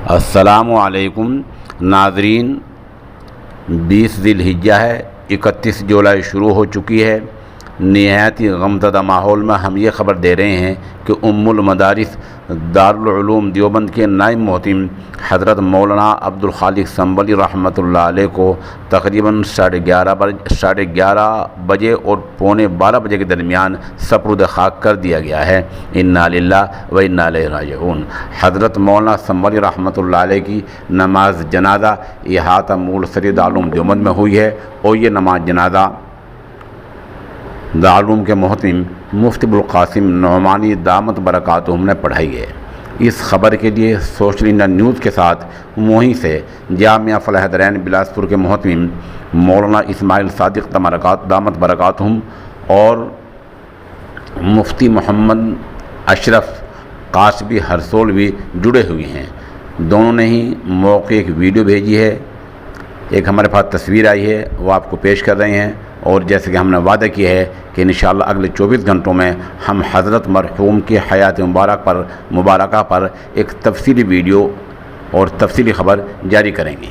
السلام علیکم ناظرین، 20 ذی الحجہ ہے، 31 جولائی شروع ہو چکی ہے۔ نہایت ہی غمزدہ ماحول میں ہم یہ خبر دے رہے ہیں کہ ام المدارس دارالعلوم دیوبند کے نائب محتم حضرت مولانا عبدالخالق سنبھلی رحمۃ اللہ علیہ کو تقریباً 11:30 بجے اور 11:45 بجے کے درمیان سپرد خاک کر دیا گیا ہے۔ انا للہ و انا الیہ راجعون۔ حضرت مولانا سنبھلی رحمۃ اللہ علیہ کی نماز جنازہ احاطہ مول سری دارالعلوم دیوبند میں ہوئی ہے، اور یہ نماز جنازہ دارالعلوم کے محتم مفتی ابوالقاسم نعمانی دامت برکاتہم نے پڑھائی ہے۔ اس خبر کے لیے سوشل انڈیا نیوز کے ساتھ وہیں سے جامعہ فلاح درین بلاسپور کے محتم مولانا اسماعیل صادق دامت برکاتہم اور مفتی محمد اشرف قاسبی ہرسول بھی جڑے ہوئے ہیں۔ دونوں نے ہی موقع ایک ویڈیو بھیجی ہے، ایک ہمارے پاس تصویر آئی ہے، وہ آپ کو پیش کر رہے ہیں، اور جیسے کہ ہم نے وعدہ کیا ہے کہ انشاءاللہ اگلے 24 گھنٹوں میں ہم حضرت مرحوم کی حیات مبارکہ پر ایک تفصیلی ویڈیو اور تفصیلی خبر جاری کریں گے۔